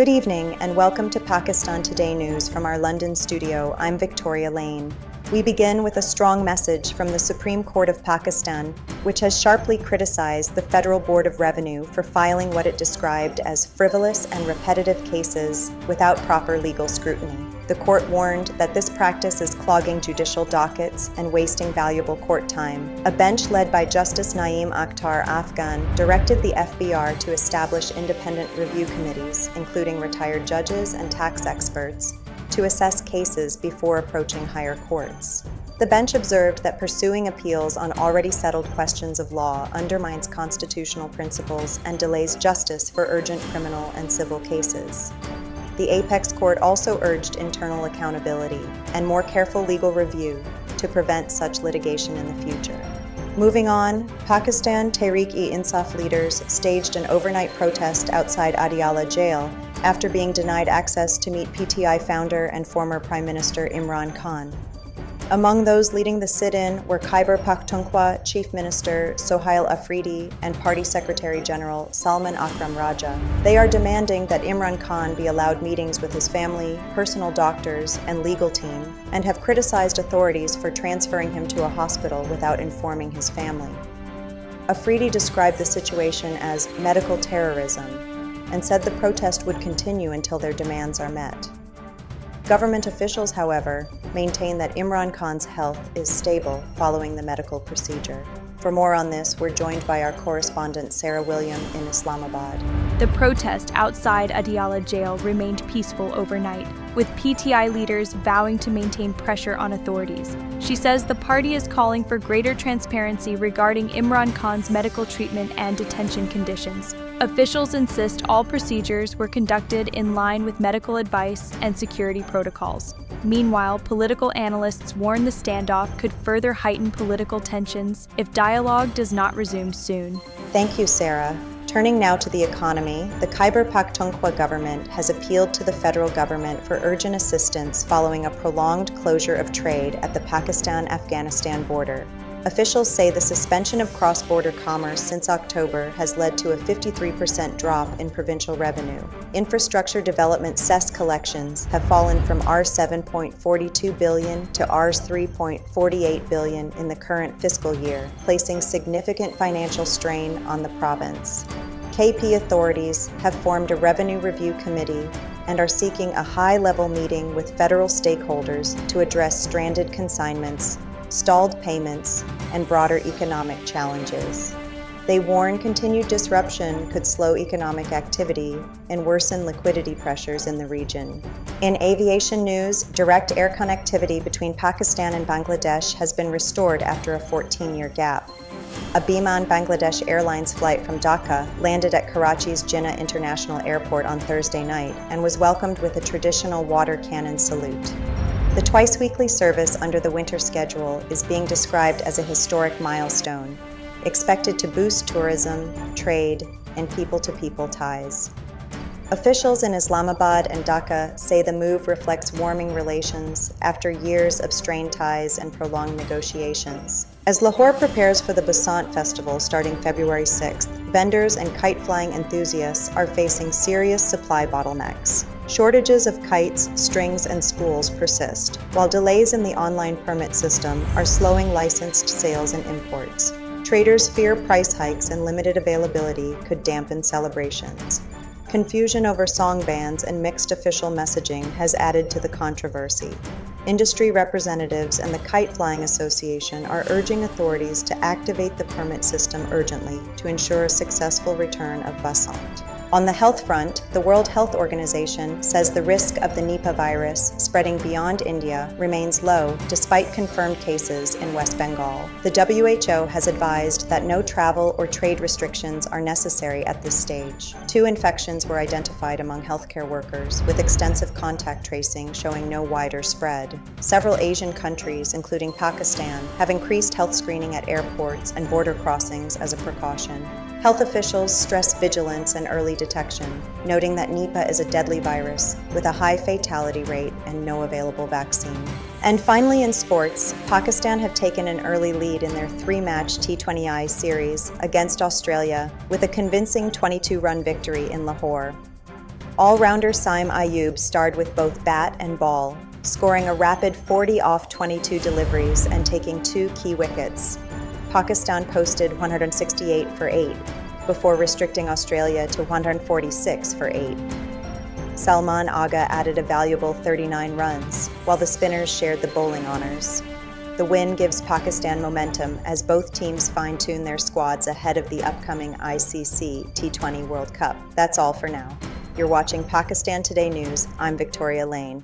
Good evening and welcome to Pakistan Today News from our London studio. I'm Victoria Lane. We begin with a strong message from the Supreme Court of Pakistan, which has sharply criticized the Federal Board of Revenue for filing what it described as frivolous and repetitive cases without proper legal scrutiny. The court warned that this practice is clogging judicial dockets and wasting valuable court time. A bench led by Justice Naeem Akhtar Afghan directed the FBR to establish independent review committees, including retired judges and tax experts, to assess cases before approaching higher courts. The bench observed that pursuing appeals on already settled questions of law undermines constitutional principles and delays justice for urgent criminal and civil cases. The Apex Court also urged internal accountability and more careful legal review to prevent such litigation in the future. Moving on, Pakistan Tehreek-e-Insaf leaders staged an overnight protest outside Adiala jail after being denied access to meet PTI founder and former Prime Minister Imran Khan. Among those leading the sit-in were Khyber Pakhtunkhwa Chief Minister Sohail Afridi and Party Secretary General Salman Akram Raja. They are demanding that Imran Khan be allowed meetings with his family, personal doctors, and legal team, and have criticized authorities for transferring him to a hospital without informing his family. Afridi described the situation as medical terrorism and said the protest would continue until their demands are met. Government officials, however, maintain that Imran Khan's health is stable following the medical procedure. For more on this, we're joined by our correspondent Sarah William in Islamabad. The protest outside Adiala jail remained peaceful overnight, with PTI leaders vowing to maintain pressure on authorities. She says the party is calling for greater transparency regarding Imran Khan's medical treatment and detention conditions. Officials insist all procedures were conducted in line with medical advice and security protocols. Meanwhile, political analysts warn the standoff could further heighten political tensions if dialogue does not resume soon. Thank you, Sarah. Turning now to the economy, the Khyber Pakhtunkhwa government has appealed to the federal government for urgent assistance following a prolonged closure of trade at the Pakistan-Afghanistan border. Officials say the suspension of cross-border commerce since October has led to a 53% drop in provincial revenue. Infrastructure development cess collections have fallen from Rs 7.42 billion to Rs 3.48 billion in the current fiscal year, placing significant financial strain on the province. KP authorities have formed a revenue review committee and are seeking a high-level meeting with federal stakeholders to address stranded consignments, stalled payments, and broader economic challenges. They warn continued disruption could slow economic activity and worsen liquidity pressures in the region. In aviation news, direct air connectivity between Pakistan and Bangladesh has been restored after a 14-year gap. A Biman Bangladesh Airlines flight from Dhaka landed at Karachi's Jinnah International Airport on Thursday night and was welcomed with a traditional water cannon salute. The twice-weekly service under the winter schedule is being described as a historic milestone, expected to boost tourism, trade, and people-to-people ties. Officials in Islamabad and Dhaka say the move reflects warming relations after years of strained ties and prolonged negotiations. As Lahore prepares for the Basant Festival starting February 6th, vendors and kite-flying enthusiasts are facing serious supply bottlenecks. Shortages of kites, strings, and spools persist, while delays in the online permit system are slowing licensed sales and imports. Traders fear price hikes and limited availability could dampen celebrations. Confusion over song bans and mixed official messaging has added to the controversy. Industry representatives and the Kite Flying Association are urging authorities to activate the permit system urgently to ensure a successful return of Basant. On the health front, the World Health Organization says the risk of the Nipah virus spreading beyond India remains low despite confirmed cases in West Bengal. The WHO has advised that no travel or trade restrictions are necessary at this stage. 2 infections were identified among healthcare workers, with extensive contact tracing showing no wider spread. Several Asian countries, including Pakistan, have increased health screening at airports and border crossings as a precaution. Health officials stress vigilance and early detection, noting that Nipah is a deadly virus with a high fatality rate and no available vaccine. And finally in sports, Pakistan have taken an early lead in their 3-match T20I series against Australia with a convincing 22-run victory in Lahore. All-rounder Saim Ayub starred with both bat and ball, scoring a rapid 40 off 22 deliveries and taking 2 key wickets. Pakistan posted 168 for 8, before restricting Australia to 146 for 8. Salman Agha added a valuable 39 runs, while the spinners shared the bowling honors. The win gives Pakistan momentum as both teams fine-tune their squads ahead of the upcoming ICC T20 World Cup. That's all for now. You're watching Pakistan Today News. I'm Victoria Lane.